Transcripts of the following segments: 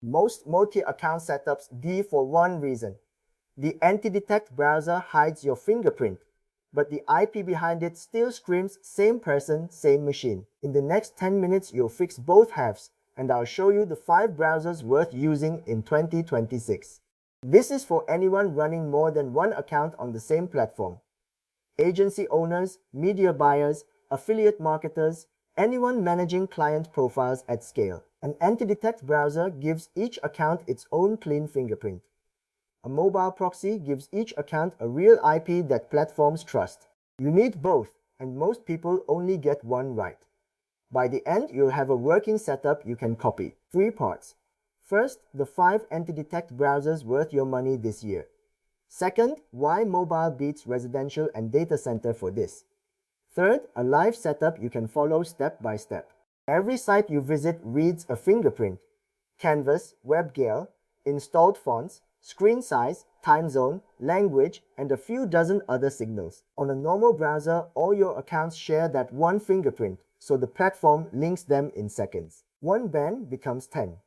Most multi-account setups D for one reason. The Antidetect browser hides your fingerprint, but the IP behind it still screams same person, same machine. In the next 10 minutes, you'll fix both halves, and I'll show you the 5 browsers worth using in 2026. This is for anyone running more than one account on the same platform. Agency owners, media buyers, affiliate marketers, anyone managing client profiles at scale. An Antidetect browser gives each account its own clean fingerprint. A mobile proxy gives each account a real IP that platforms trust. You need both, and most people only get one right. By the end, you'll have a working setup you can copy. 3 parts. First, the 5 Antidetect browsers worth your money this year. Second, why mobile beats residential and data center for this. Third, a live setup you can follow step by step. Every site you visit reads a fingerprint. Canvas, WebGL, installed fonts, screen size, time zone, language, and a few dozen other signals. On a normal browser, all your accounts share that one fingerprint, so the platform links them in seconds. One ban becomes 10.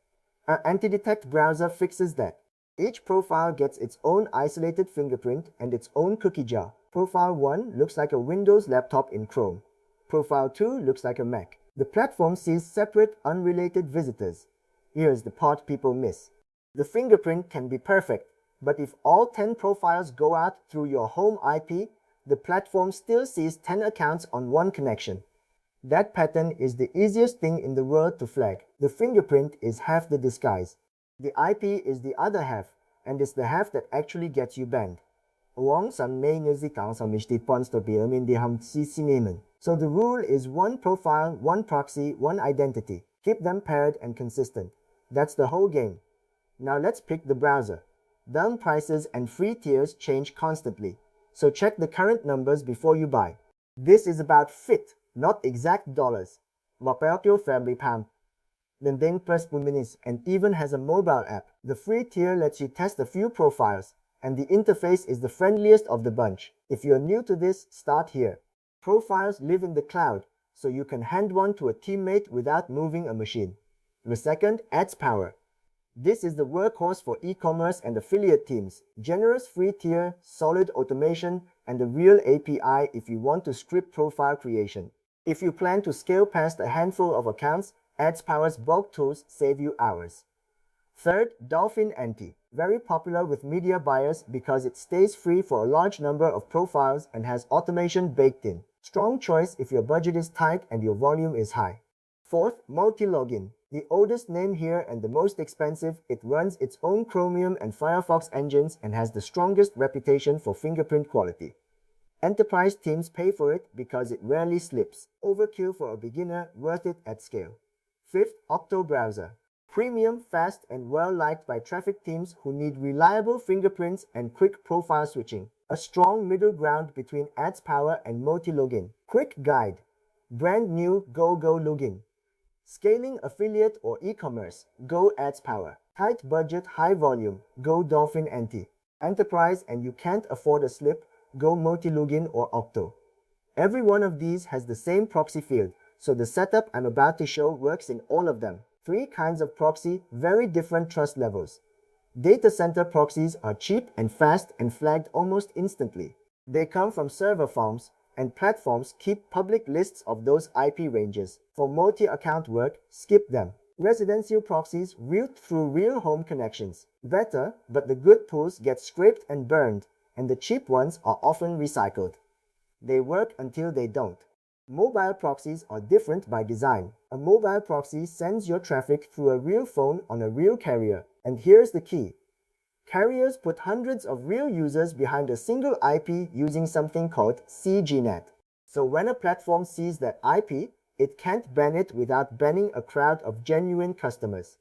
Our Antidetect browser fixes that. Each profile gets its own isolated fingerprint and its own cookie jar. Profile 1 looks like a Windows laptop in Chrome. Profile 2 looks like a Mac. The platform sees separate, unrelated visitors. Here's the part people miss. The fingerprint can be perfect, but if all 10 profiles go out through your home IP, the platform still sees 10 accounts on one connection. That pattern is the easiest thing in the world to flag. The fingerprint is half the disguise. The IP is the other half, and it's the half that actually gets you banned. So the rule is one profile, one proxy, one identity. Keep them paired and consistent. That's the whole game. Now let's pick the browser. Down prices and free tiers change constantly, so check the current numbers before you buy. This is about fit, not exact dollars. Family pound. And even has a mobile app. The free tier lets you test a few profiles, and the interface is the friendliest of the bunch. If you're new to this, start here. Profiles live in the cloud, so you can hand one to a teammate without moving a machine. The second, ads power. This is the workhorse for e-commerce and affiliate teams. Generous free tier, solid automation, and a real API if you want to script profile creation. If you plan to scale past a handful of accounts, AdsPower's bulk tools save you hours. Third, Dolphin Anti. Very popular with media buyers because it stays free for a large number of profiles and has automation baked in. Strong choice if your budget is tight and your volume is high. Fourth, Multi-Login. The oldest name here and the most expensive, it runs its own Chromium and Firefox engines and has the strongest reputation for fingerprint quality. Enterprise teams pay for it because it rarely slips. Overkill for a beginner, worth it at scale. Fifth, Octo Browser. Premium, fast, and well-liked by traffic teams who need reliable fingerprints and quick profile switching. A strong middle ground between AdsPower and Multi-Login. Quick guide. Brand new Go Login. Scaling affiliate or e-commerce, go AdsPower. Tight budget, high volume, go Dolphin Anti. Enterprise and you can't afford a slip, go Multi-Login or Octo. Every one of these has the same proxy field, so the setup I'm about to show works in all of them. 3 kinds of proxy, very different trust levels. Data center proxies are cheap and fast and flagged almost instantly. They come from server farms, and platforms keep public lists of those IP ranges. For multi-account work, skip them. Residential proxies route through real home connections. Better, but the good tools get scraped and burned, and the cheap ones are often recycled. They work until they don't. Mobile proxies are different by design. A mobile proxy sends your traffic through a real phone on a real carrier. And here's the key. Carriers put hundreds of real users behind a single IP using something called CGNAT. So when a platform sees that IP, it can't ban it without banning a crowd of genuine customers.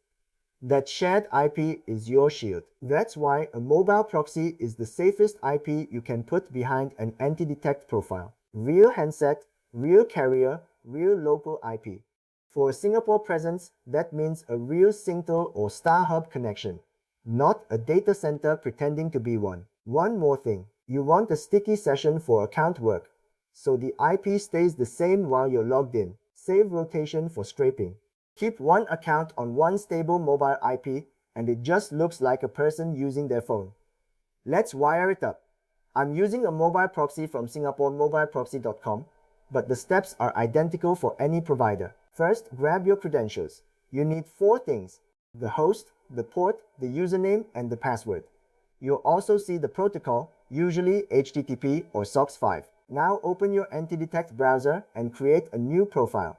That shared IP is your shield. That's why a mobile proxy is the safest IP you can put behind an Antidetect profile. Real handset, real carrier, real local IP. For a Singapore presence, that means a real Singtel or StarHub connection, not a data center pretending to be one. One more thing, you want a sticky session for account work, so the IP stays the same while you're logged in. Save rotation for scraping. Keep one account on one stable mobile IP and it just looks like a person using their phone. Let's wire it up. I'm using a mobile proxy from SingaporeMobileProxy.com, but the steps are identical for any provider. First, grab your credentials. You need 4 things: the host, the port, the username, and the password. You'll also see the protocol, usually HTTP or SOCKS 5. Now open your Antidetect browser and create a new profile.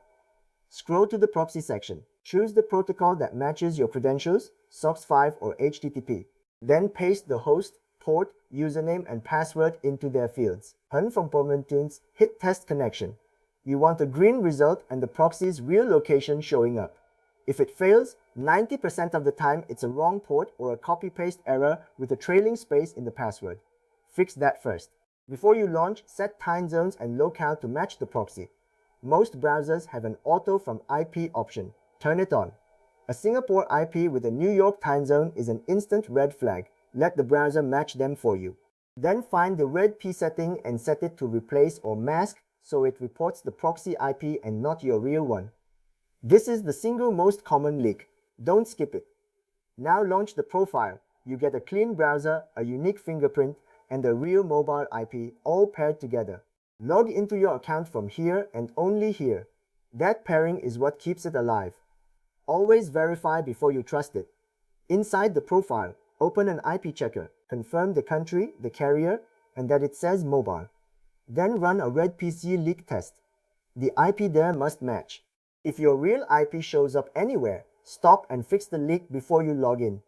Scroll to the proxy section. Choose the protocol that matches your credentials, SOCKS 5 or HTTP. Then paste the host, port, username, and password into their fields. Hit test connection. You want a green result and the proxy's real location showing up. If it fails, 90% of the time it's a wrong port or a copy-paste error with a trailing space in the password. Fix that first. Before you launch, set time zones and locale to match the proxy. Most browsers have an auto from IP option. Turn it on. A Singapore IP with a New York time zone is an instant red flag. Let the browser match them for you. Then find the red P setting and set it to replace or mask so it reports the proxy IP and not your real one. This is the single most common leak. Don't skip it. Now launch the profile. You get a clean browser, a unique fingerprint, and a real mobile IP all paired together. Log into your account from here and only here. That pairing is what keeps it alive. Always verify before you trust it. Inside the profile, open an IP checker, confirm the country, the carrier, and that it says mobile. Then run a red PC leak test. The IP there must match. If your real IP shows up anywhere, stop and fix the leak before you log in.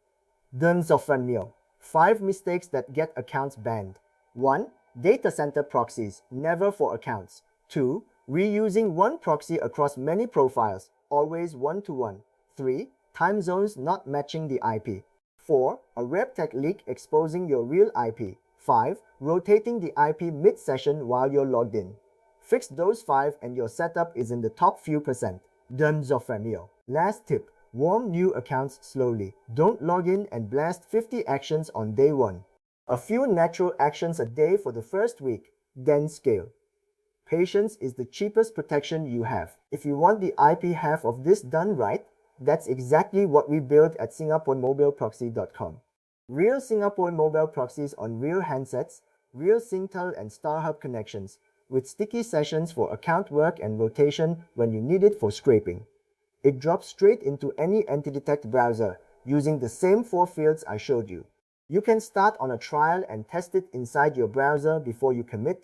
Dun of 5 mistakes that get accounts banned. 1. Data center proxies, never for accounts. 2. Reusing one proxy across many profiles, always one-to-one. 3. Time zones not matching the IP. 4. A RepTech leak exposing your real IP. 5. Rotating the IP mid-session while you're logged in. Fix those 5 and your setup is in the top few percent. Done of Last tip. Warm new accounts slowly. Don't log in and blast 50 actions on day 1. A few natural actions a day for the first week, then scale. Patience is the cheapest protection you have. If you want the IP half of this done right, that's exactly what we built at SingaporeMobileProxy.com. Real Singapore mobile proxies on real handsets, real Singtel and StarHub connections, with sticky sessions for account work and rotation when you need it for scraping. It drops straight into any Antidetect browser using the same 4 fields I showed you. You can start on a trial and test it inside your browser before you commit.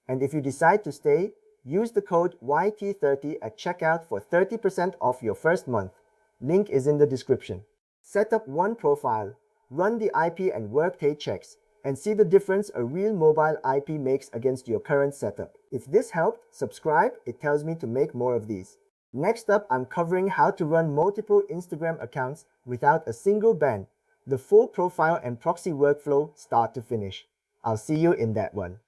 And if you decide to stay, use the code YT30 at checkout for 30% off your first month. Link is in the description. Set up one profile, run the IP and workday checks, and see the difference a real mobile IP makes against your current setup. If this helped, subscribe, it tells me to make more of these. Next up, I'm covering how to run multiple Instagram accounts without a single ban. The full profile and proxy workflow start to finish. I'll see you in that one.